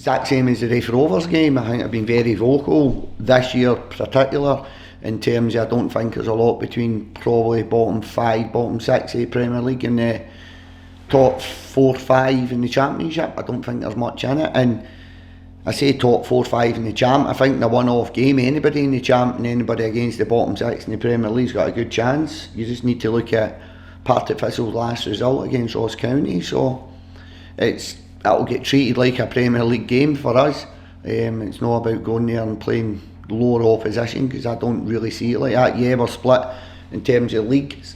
exact same as the Raith Rovers game. I think I've been very vocal this year particular in terms of I don't think there's a lot between probably bottom 5, bottom 6 of the Premier League and the top 4, 5 in the Championship. I don't think there's much in it, and I say top 4, 5 in the Champ. I think the one-off game, anybody in the Champ and anybody against the bottom 6 in the Premier League's got a good chance. You just need to look at Partick Thistle's last result against Ross County, so it'll get treated like a Premier League game for us. It's not about going there and playing lower opposition, because I don't really see it like that. Yeah, we're split in terms of leagues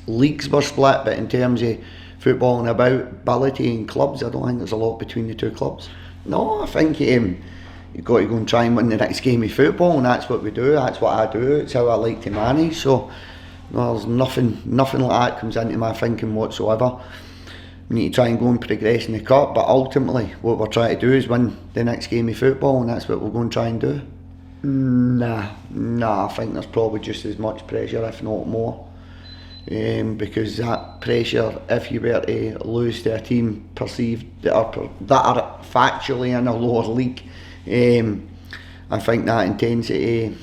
were split, but in terms of football and ability and clubs, I don't think there's a lot between the two clubs. No, I think you've got to go and try and win the next game of football, and that's what we do, that's what I do, it's how I like to manage. So no, there's nothing like that comes into my thinking whatsoever. We need to try and go and progress in the cup, but ultimately what we're trying to do is win the next game of football, and that's what we're going to try and do. Nah, I think there's probably just as much pressure, if not more, because that pressure, if you were to lose to a team perceived that are factually in a lower league, I think that intensity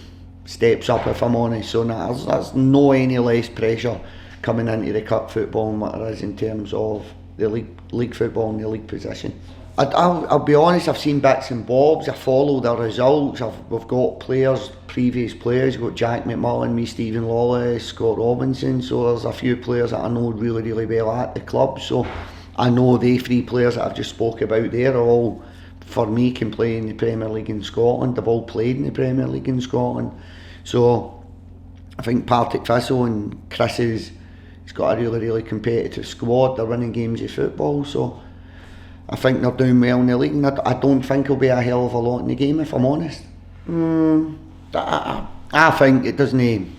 steps up, if I'm honest. So there's no any less pressure coming into the cup football than what there is in terms of the league football and the league position. I'll be honest, I've seen bits and bobs, I follow the results. We've got previous players, we've got Jack McMullen, me, Stephen Lawless, Scott Robinson, so there's a few players that I know really, really well at the club. So I know the 3 players that I've just spoke about there are all, for me, can play in the Premier League in Scotland. They've all played in the Premier League in Scotland. So I think Partick Thistle and Chris's, he's got a really, really competitive squad. They're winning games of football, so I think they're doing well in the league, and I don't think it'll be a hell of a lot in the game, if I'm honest. I think it doesn't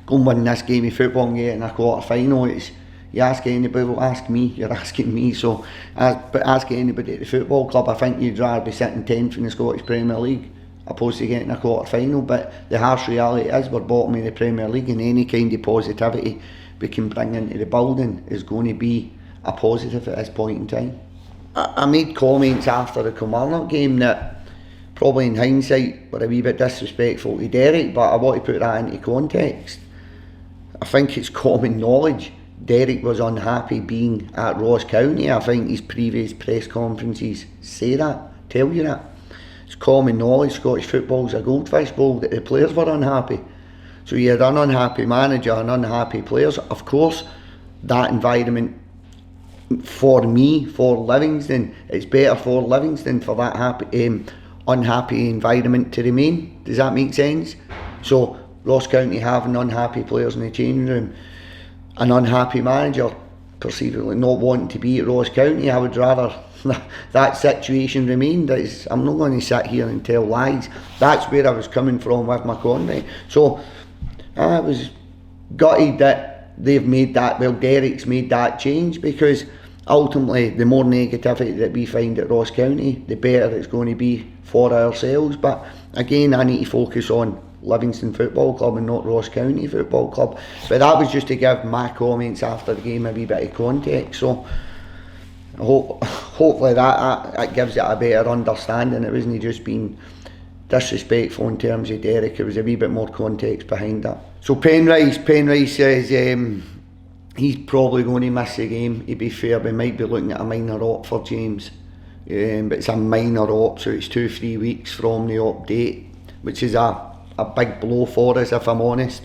go and win this game of football and get in a quarter final. You ask anybody, well, ask me, you're asking me, so ask anybody at the football club. I think you'd rather be sitting 10th in the Scottish Premier League opposed to getting a quarter final, but the harsh reality is we're bottom of the Premier League, and any kind of positivity we can bring into the building is going to be a positive at this point in time. I made comments after the Kilmarnock game that probably in hindsight were a wee bit disrespectful to Derek, but I want to put that into context. I think it's common knowledge Derek was unhappy being at Ross County. I think his previous press conferences tell you that. It's common knowledge Scottish football's a goldfish bowl, that the players were unhappy. So you had an unhappy manager and unhappy players. Of course, that environment, for me, for Livingston, it's better for Livingston for that unhappy environment to remain. Does that make sense? So Ross County having unhappy players in the changing room, an unhappy manager perceivably not wanting to be at Ross County, I would rather that situation remained. I'm not going to sit here and tell lies. That's where I was coming from with my comment. So I was gutted that they've made that, well, Derek's made that change, because ultimately the more negativity that we find at Ross County, the better it's going to be for ourselves. But again, I need to focus on Livingston Football Club and not Ross County Football Club. But that was just to give my comments after the game a wee bit of context. So hopefully that gives it a better understanding. It wasn't just being disrespectful in terms of Derek, it was a wee bit more context behind that. So Penrice says he's probably going to miss the game. To be fair, we might be looking at a minor op for James, but it's a minor op, so it's 2-3 weeks from the op date, which is a big blow for us, if I'm honest.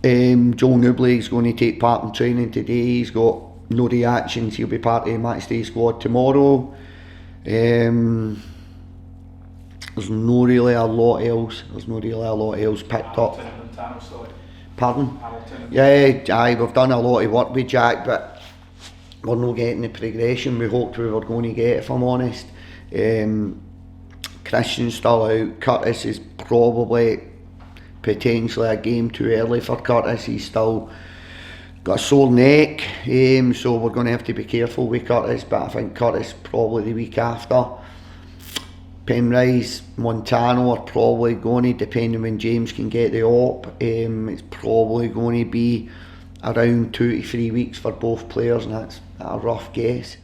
Joel Newbley's going to take part in training today. He's got no reactions. He'll be part of the matchday squad tomorrow. There's not really a lot else. Picked up. Pardon? Yeah, we've done a lot of work with Jack, but we're not getting the progression we hoped we were going to get, if I'm honest. Christian's still out. Curtis is probably potentially a game too early for Curtis. He's still got a sore neck, so we're going to have to be careful with Curtis, but I think Curtis probably the week after. Penrice, Montano are probably going to, depending when James can get the op, it's probably going to be around 2 to 3 weeks for both players, and that's a rough guess.